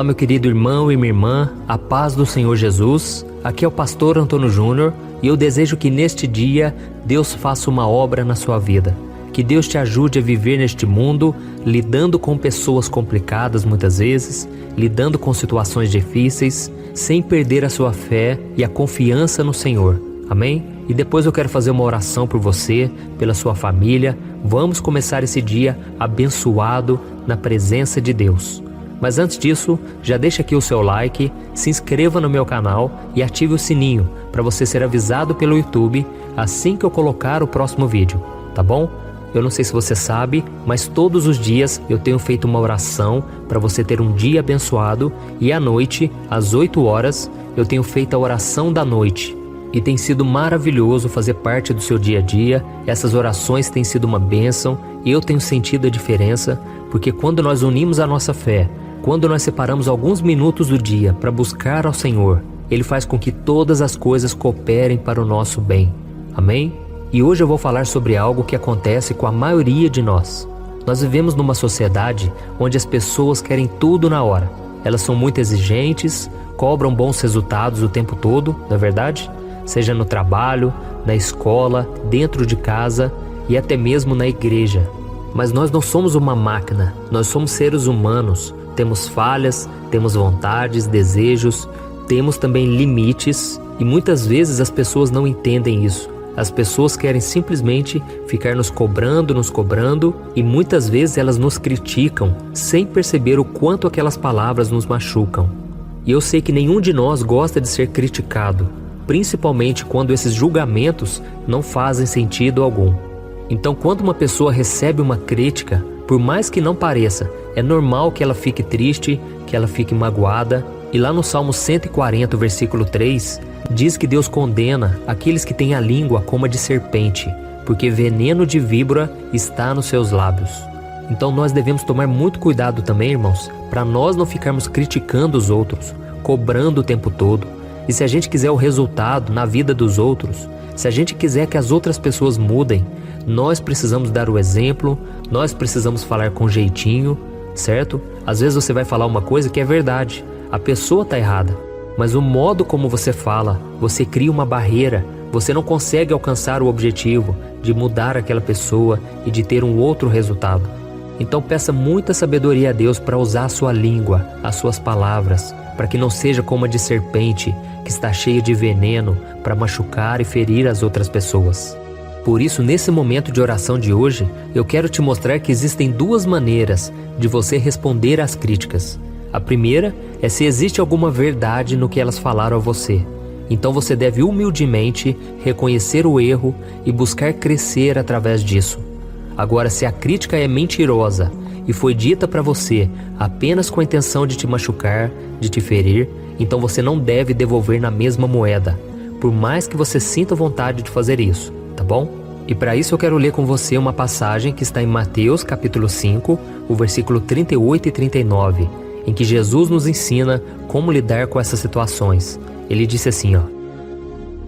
Olá, meu querido irmão e minha irmã, a paz do Senhor Jesus. Aqui é o pastor Antônio Júnior e eu desejo que neste dia Deus faça uma obra na sua vida. Que Deus te ajude a viver neste mundo, lidando com pessoas complicadas muitas vezes, lidando com situações difíceis, sem perder a sua fé e a confiança no Senhor. Amém? E depois eu quero fazer uma oração por você, pela sua família. Vamos começar esse dia abençoado na presença de Deus. Mas antes disso, já deixa aqui o seu like, se inscreva no meu canal e ative o sininho para você ser avisado pelo YouTube assim que eu colocar o próximo vídeo, tá bom? Eu não sei se você sabe, mas todos os dias eu tenho feito uma oração para você ter um dia abençoado e à noite, às 8 horas, eu tenho feito a oração da noite. E tem sido maravilhoso fazer parte do seu dia a dia. Essas orações têm sido uma bênção e eu tenho sentido a diferença, porque quando nós unimos a nossa fé, quando nós separamos alguns minutos do dia para buscar ao Senhor, Ele faz com que todas as coisas cooperem para o nosso bem. Amém? E hoje eu vou falar sobre algo que acontece com a maioria de nós. Nós vivemos numa sociedade onde as pessoas querem tudo na hora. Elas são muito exigentes, cobram bons resultados o tempo todo, não é verdade? Seja no trabalho, na escola, dentro de casa e até mesmo na igreja. Mas nós não somos uma máquina, nós somos seres humanos. Temos falhas, temos vontades, desejos, temos também limites e muitas vezes as pessoas não entendem isso. As pessoas querem simplesmente ficar nos cobrando e muitas vezes elas nos criticam sem perceber o quanto aquelas palavras nos machucam. E eu sei que nenhum de nós gosta de ser criticado, principalmente quando esses julgamentos não fazem sentido algum. Então, quando uma pessoa recebe uma crítica, por mais que não pareça, é normal que ela fique triste, que ela fique magoada. E lá no Salmo 140, versículo 3, diz que Deus condena aqueles que têm a língua como a de serpente, porque veneno de víbora está nos seus lábios. Então nós devemos tomar muito cuidado também, irmãos, para nós não ficarmos criticando os outros, cobrando o tempo todo. E se a gente quiser o resultado na vida dos outros, se a gente quiser que as outras pessoas mudem, nós precisamos dar o exemplo, nós precisamos falar com jeitinho, certo? Às vezes você vai falar uma coisa que é verdade, a pessoa está errada, mas o modo como você fala, você cria uma barreira, você não consegue alcançar o objetivo de mudar aquela pessoa e de ter um outro resultado. Então peça muita sabedoria a Deus para usar a sua língua, as suas palavras, para que não seja como a de serpente, que está cheia de veneno para machucar e ferir as outras pessoas. Por isso, nesse momento de oração de hoje, eu quero te mostrar que existem duas maneiras de você responder às críticas. A primeira é se existe alguma verdade no que elas falaram a você. Então você deve humildemente reconhecer o erro e buscar crescer através disso. Agora, se a crítica é mentirosa e foi dita para você apenas com a intenção de te machucar, de te ferir, então você não deve devolver na mesma moeda, por mais que você sinta vontade de fazer isso, tá bom? E para isso eu quero ler com você uma passagem que está em Mateus capítulo 5, o versículo 38 e 39, em que Jesus nos ensina como lidar com essas situações. Ele disse assim, ó: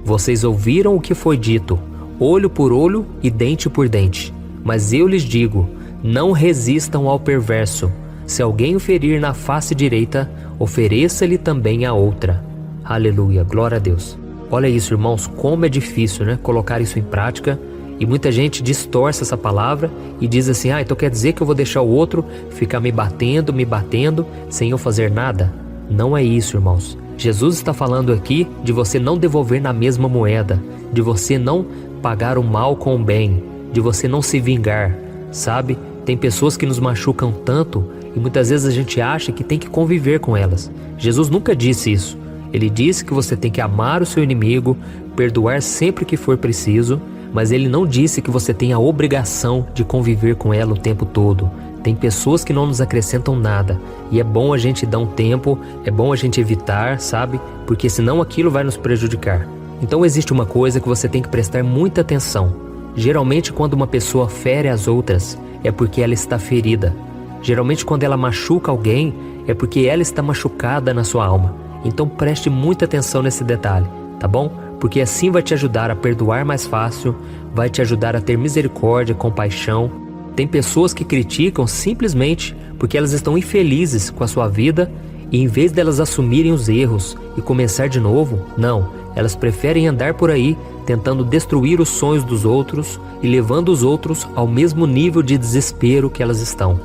Vocês ouviram o que foi dito, olho por olho e dente por dente. Mas eu lhes digo, não resistam ao perverso. Se alguém o ferir na face direita, ofereça-lhe também a outra. Aleluia, glória a Deus. Olha isso, irmãos, como é difícil, né, colocar isso em prática. E muita gente distorce essa palavra e diz assim, então quer dizer que eu vou deixar o outro ficar me batendo, sem eu fazer nada? Não é isso, irmãos. Jesus está falando aqui de você não devolver na mesma moeda, de você não pagar o mal com o bem, de você não se vingar, sabe? Tem pessoas que nos machucam tanto e muitas vezes a gente acha que tem que conviver com elas. Jesus nunca disse isso. Ele disse que você tem que amar o seu inimigo, perdoar sempre que for preciso, mas ele não disse que você tem a obrigação de conviver com ela o tempo todo. Tem pessoas que não nos acrescentam nada e é bom a gente dar um tempo, é bom a gente evitar, sabe? Porque senão aquilo vai nos prejudicar. Então existe uma coisa que você tem que prestar muita atenção. Geralmente quando uma pessoa fere as outras, é porque ela está ferida. Geralmente quando ela machuca alguém, é porque ela está machucada na sua alma. Então preste muita atenção nesse detalhe, tá bom? Porque assim vai te ajudar a perdoar mais fácil, vai te ajudar a ter misericórdia, compaixão. Tem pessoas que criticam simplesmente porque elas estão infelizes com a sua vida E em vez delas assumirem os erros e começar de novo, não, elas preferem andar por aí tentando destruir os sonhos dos outros e levando os outros ao mesmo nível de desespero que elas estão.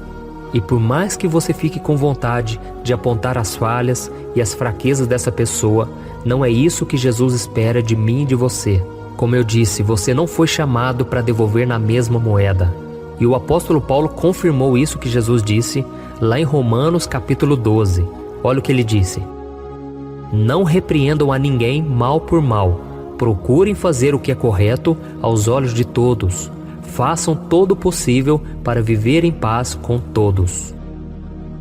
E por mais que você fique com vontade de apontar as falhas e as fraquezas dessa pessoa, não é isso que Jesus espera de mim e de você. Como eu disse, você não foi chamado para devolver na mesma moeda. E o apóstolo Paulo confirmou isso que Jesus disse lá em Romanos capítulo 12. Olha o que ele disse: não repreendam a ninguém mal por mal. Procurem fazer o que é correto aos olhos de todos. Façam todo o possível para viver em paz com todos.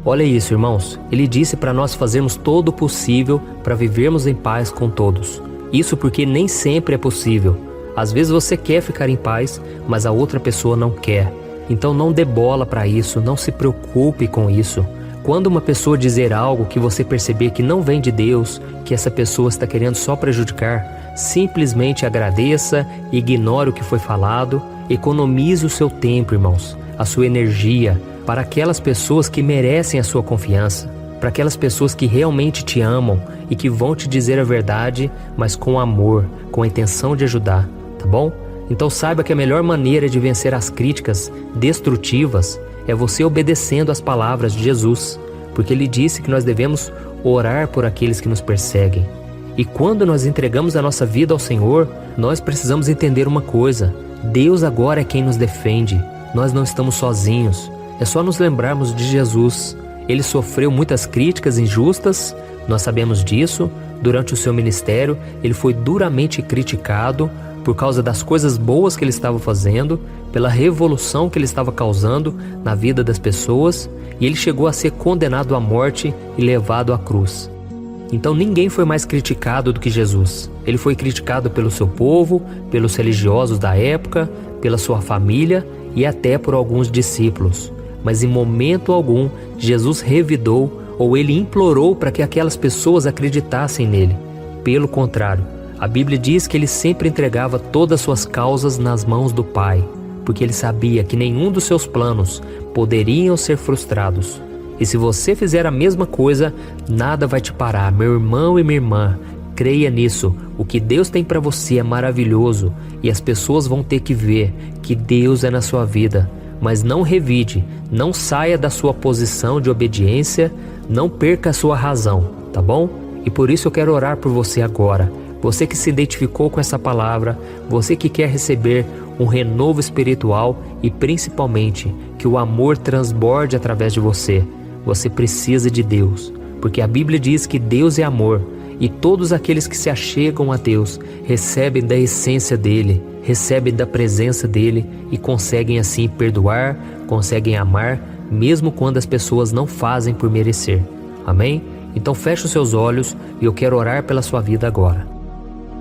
Olha isso, irmãos. Ele disse para nós fazermos todo o possível para vivermos em paz com todos. Isso porque nem sempre é possível. Às vezes você quer ficar em paz, mas a outra pessoa não quer. Então não dê bola para isso, não se preocupe com isso. Quando uma pessoa dizer algo que você perceber que não vem de Deus, que essa pessoa está querendo só prejudicar, simplesmente agradeça, ignore o que foi falado, economize o seu tempo, irmãos, a sua energia, para aquelas pessoas que merecem a sua confiança, para aquelas pessoas que realmente te amam e que vão te dizer a verdade, mas com amor, com a intenção de ajudar, tá bom? Então saiba que a melhor maneira de vencer as críticas destrutivas é você obedecendo às palavras de Jesus, porque Ele disse que nós devemos orar por aqueles que nos perseguem. E quando nós entregamos a nossa vida ao Senhor, nós precisamos entender uma coisa: Deus agora é quem nos defende, nós não estamos sozinhos. É só nos lembrarmos de Jesus. Ele sofreu muitas críticas injustas, nós sabemos disso. Durante o seu ministério, ele foi duramente criticado por causa das coisas boas que ele estava fazendo, pela revolução que ele estava causando na vida das pessoas, e ele chegou a ser condenado à morte e levado à cruz. Então ninguém foi mais criticado do que Jesus. Ele foi criticado pelo seu povo, pelos religiosos da época, pela sua família e até por alguns discípulos. Mas em momento algum, Jesus revidou ou ele implorou para que aquelas pessoas acreditassem nele. Pelo contrário, a Bíblia diz que ele sempre entregava todas as suas causas nas mãos do Pai, porque ele sabia que nenhum dos seus planos poderiam ser frustrados. E se você fizer a mesma coisa, nada vai te parar, meu irmão e minha irmã. Creia nisso, o que Deus tem para você é maravilhoso e as pessoas vão ter que ver que Deus é na sua vida. Mas não revide, não saia da sua posição de obediência, não perca a sua razão, tá bom? E por isso eu quero orar por você agora. Você que se identificou com essa palavra, você que quer receber um renovo espiritual e principalmente que o amor transborde através de você. Você precisa de Deus, porque a Bíblia diz que Deus é amor e todos aqueles que se achegam a Deus recebem da essência dele, recebem da presença dele e conseguem assim perdoar, conseguem amar, mesmo quando as pessoas não fazem por merecer. Amém? Então feche os seus olhos e eu quero orar pela sua vida agora.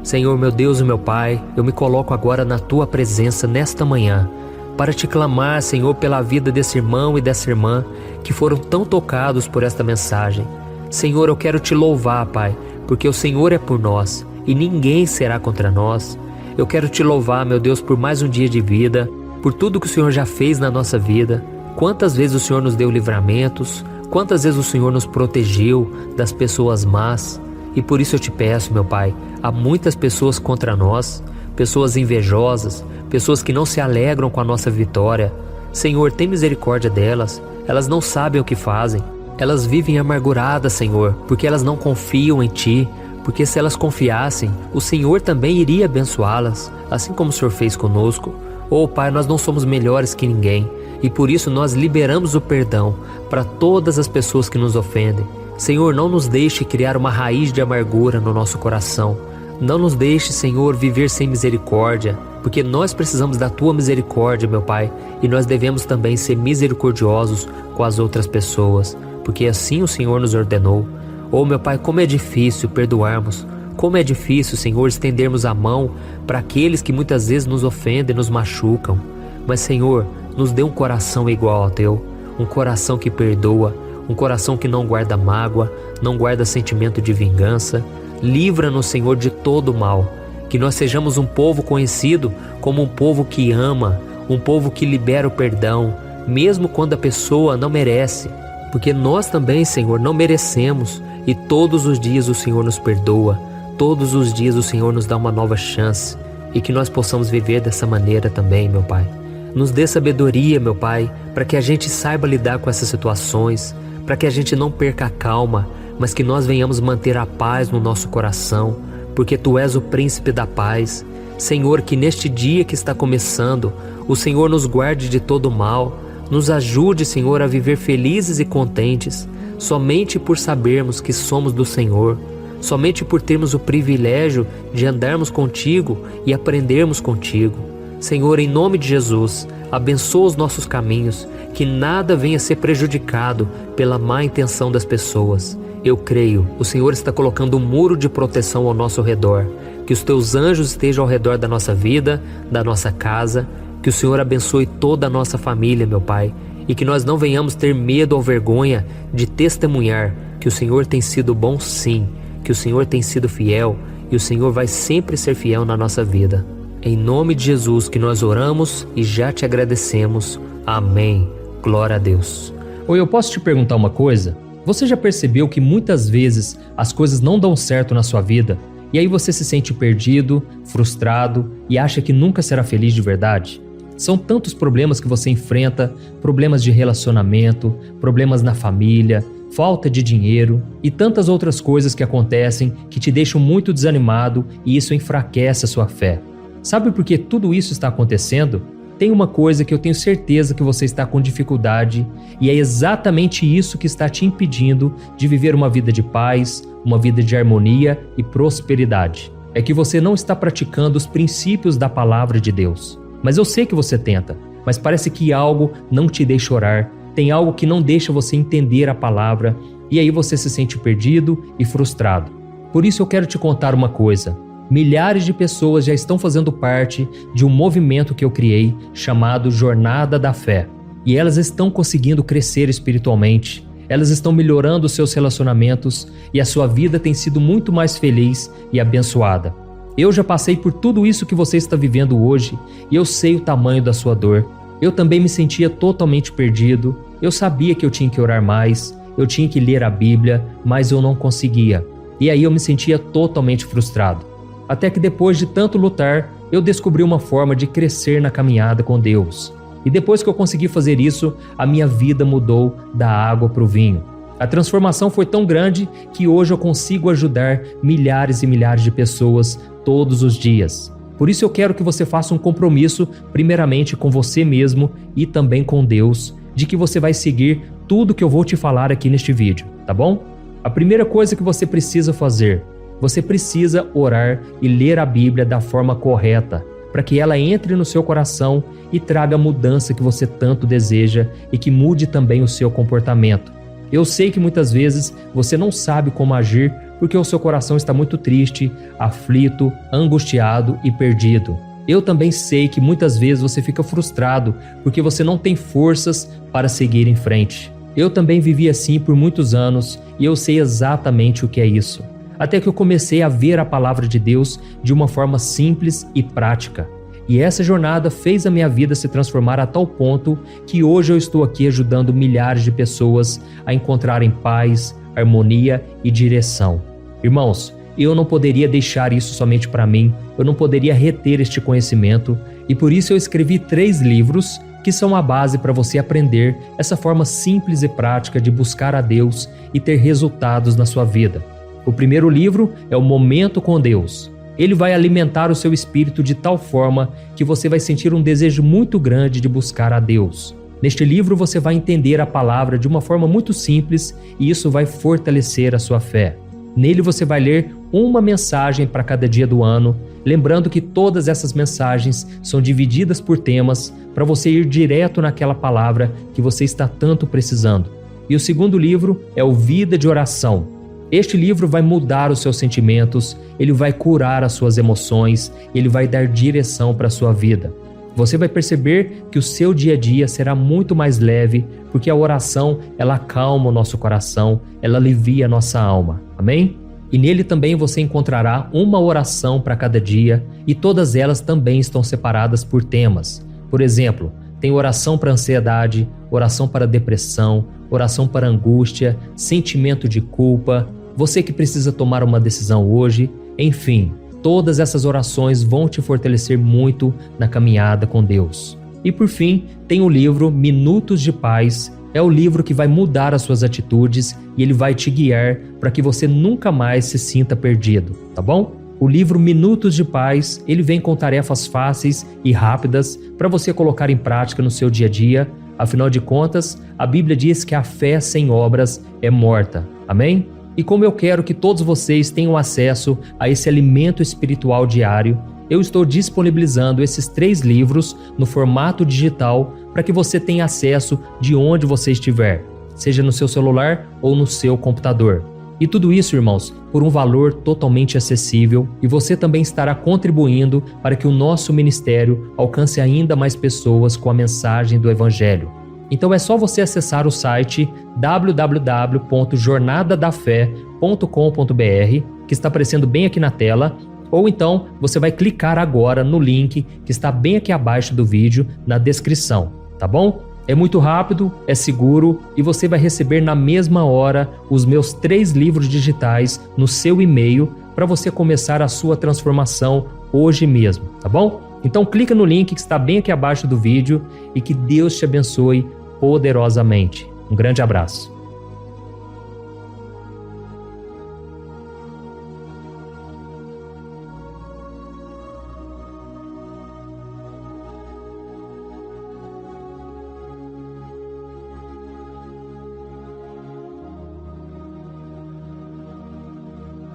Senhor, meu Deus e meu Pai, eu me coloco agora na Tua presença nesta manhã, para te clamar, Senhor, pela vida desse irmão e dessa irmã que foram tão tocados por esta mensagem. Senhor, eu quero te louvar, Pai, porque o Senhor é por nós e ninguém será contra nós. Eu quero te louvar, meu Deus, por mais um dia de vida, por tudo que o Senhor já fez na nossa vida. Quantas vezes o Senhor nos deu livramentos, quantas vezes o Senhor nos protegeu das pessoas más. E por isso eu te peço, meu Pai, há muitas pessoas contra nós, pessoas invejosas, pessoas que não se alegram com a nossa vitória. Senhor, tem misericórdia delas, elas não sabem o que fazem. Elas vivem amarguradas, Senhor, porque elas não confiam em Ti, porque se elas confiassem, o Senhor também iria abençoá-las, assim como o Senhor fez conosco. Oh Pai, nós não somos melhores que ninguém, e por isso nós liberamos o perdão para todas as pessoas que nos ofendem. Senhor, não nos deixe criar uma raiz de amargura no nosso coração. Não nos deixe, Senhor, viver sem misericórdia, porque nós precisamos da Tua misericórdia, meu Pai, e nós devemos também ser misericordiosos com as outras pessoas, porque assim o Senhor nos ordenou. Oh, meu Pai, como é difícil perdoarmos, como é difícil, Senhor, estendermos a mão para aqueles que muitas vezes nos ofendem, nos machucam. Mas, Senhor, nos dê um coração igual ao Teu, um coração que perdoa, um coração que não guarda mágoa, não guarda sentimento de vingança. Livra-nos, Senhor, de todo o mal. Que nós sejamos um povo conhecido como um povo que ama, um povo que libera o perdão, mesmo quando a pessoa não merece. porque nós também, Senhor, não merecemos e todos os dias o Senhor nos perdoa, todos os dias o Senhor nos dá uma nova chance e que nós possamos viver dessa maneira também, meu Pai. Nos dê sabedoria, meu Pai, para que a gente saiba lidar com essas situações, para que a gente não perca a calma, mas que nós venhamos manter a paz no nosso coração, porque Tu és o príncipe da paz. Senhor, que neste dia que está começando, o Senhor nos guarde de todo mal, nos ajude, Senhor, a viver felizes e contentes, somente por sabermos que somos do Senhor, somente por termos o privilégio de andarmos contigo e aprendermos contigo. Senhor, em nome de Jesus, abençoa os nossos caminhos, que nada venha a ser prejudicado pela má intenção das pessoas. Eu creio, o Senhor está colocando um muro de proteção ao nosso redor, que os Teus anjos estejam ao redor da nossa vida, da nossa casa, que o Senhor abençoe toda a nossa família, meu Pai, e que nós não venhamos ter medo ou vergonha de testemunhar que o Senhor tem sido bom sim, que o Senhor tem sido fiel e o Senhor vai sempre ser fiel na nossa vida. Em nome de Jesus que nós oramos e já te agradecemos. Amém. Glória a Deus. Oi, eu posso te perguntar uma coisa? Você já percebeu que muitas vezes as coisas não dão certo na sua vida e aí você se sente perdido, frustrado e acha que nunca será feliz de verdade? São tantos problemas que você enfrenta, problemas de relacionamento, problemas na família, falta de dinheiro e tantas outras coisas que acontecem que te deixam muito desanimado e isso enfraquece a sua fé. Sabe por que tudo isso está acontecendo? Tem uma coisa que eu tenho certeza que você está com dificuldade e é exatamente isso que está te impedindo de viver uma vida de paz, uma vida de harmonia e prosperidade. É que você não está praticando os princípios da palavra de Deus. Mas eu sei que você tenta, mas parece que algo não te deixa orar, tem algo que não deixa você entender a palavra e aí você se sente perdido e frustrado. Por isso eu quero te contar uma coisa. Milhares de pessoas já estão fazendo parte de um movimento que eu criei chamado Jornada da Fé. E elas estão conseguindo crescer espiritualmente, elas estão melhorando os seus relacionamentos e a sua vida tem sido muito mais feliz e abençoada. Eu já passei por tudo isso que você está vivendo hoje e eu sei o tamanho da sua dor. Eu também me sentia totalmente perdido, eu sabia que eu tinha que orar mais, eu tinha que ler a Bíblia, mas eu não conseguia. E aí eu me sentia totalmente frustrado. Até que depois de tanto lutar, eu descobri uma forma de crescer na caminhada com Deus. E depois que eu consegui fazer isso, a minha vida mudou da água para o vinho. A transformação foi tão grande que hoje eu consigo ajudar milhares e milhares de pessoas todos os dias. Por isso eu quero que você faça um compromisso, primeiramente com você mesmo e também com Deus, de que você vai seguir tudo que eu vou te falar aqui neste vídeo, tá bom? A primeira coisa que você precisa fazer, você precisa orar e ler a Bíblia da forma correta, para que ela entre no seu coração e traga a mudança que você tanto deseja e que mude também o seu comportamento. Eu sei que muitas vezes você não sabe como agir porque o seu coração está muito triste, aflito, angustiado e perdido. Eu também sei que muitas vezes você fica frustrado porque você não tem forças para seguir em frente. Eu também vivi assim por muitos anos e eu sei exatamente o que é isso. Até que eu comecei a ver a palavra de Deus de uma forma simples e prática. E essa jornada fez a minha vida se transformar a tal ponto que hoje eu estou aqui ajudando milhares de pessoas a encontrarem paz, harmonia e direção. Irmãos, eu não poderia deixar isso somente para mim, eu não poderia reter este conhecimento e por isso eu escrevi 3 livros que são a base para você aprender essa forma simples e prática de buscar a Deus e ter resultados na sua vida. O primeiro livro é o Momento com Deus. Ele vai alimentar o seu espírito de tal forma que você vai sentir um desejo muito grande de buscar a Deus. Neste livro você vai entender a palavra de uma forma muito simples e isso vai fortalecer a sua fé. Nele você vai ler uma mensagem para cada dia do ano, lembrando que todas essas mensagens são divididas por temas para você ir direto naquela palavra que você está tanto precisando. E o segundo livro é o Vida de Oração. Este livro vai mudar os seus sentimentos, ele vai curar as suas emoções, ele vai dar direção para a sua vida. Você vai perceber que o seu dia a dia será muito mais leve, porque a oração, ela acalma o nosso coração, ela alivia a nossa alma. Amém? E nele também você encontrará uma oração para cada dia e todas elas também estão separadas por temas. Por exemplo, tem oração para ansiedade, oração para depressão, oração para angústia, sentimento de culpa, você que precisa tomar uma decisão hoje, enfim, todas essas orações vão te fortalecer muito na caminhada com Deus. E por fim, tem o livro Minutos de Paz. É o livro que vai mudar as suas atitudes e ele vai te guiar para que você nunca mais se sinta perdido, tá bom? O livro Minutos de Paz, ele vem com tarefas fáceis e rápidas para você colocar em prática no seu dia a dia. Afinal de contas, a Bíblia diz que a fé sem obras é morta. Amém? E como eu quero que todos vocês tenham acesso a esse alimento espiritual diário, eu estou disponibilizando esses 3 livros no formato digital para que você tenha acesso de onde você estiver, seja no seu celular ou no seu computador. E tudo isso, irmãos, por um valor totalmente acessível, e você também estará contribuindo para que o nosso ministério alcance ainda mais pessoas com a mensagem do Evangelho. Então é só você acessar o site www.jornadadafé.com.br, que está aparecendo bem aqui na tela, ou então você vai clicar agora no link que está bem aqui abaixo do vídeo, na descrição, tá bom? É muito rápido, é seguro e você vai receber na mesma hora os meus 3 livros digitais no seu e-mail para você começar a sua transformação hoje mesmo, tá bom? Então clica no link que está bem aqui abaixo do vídeo e que Deus te abençoe poderosamente. Um grande abraço.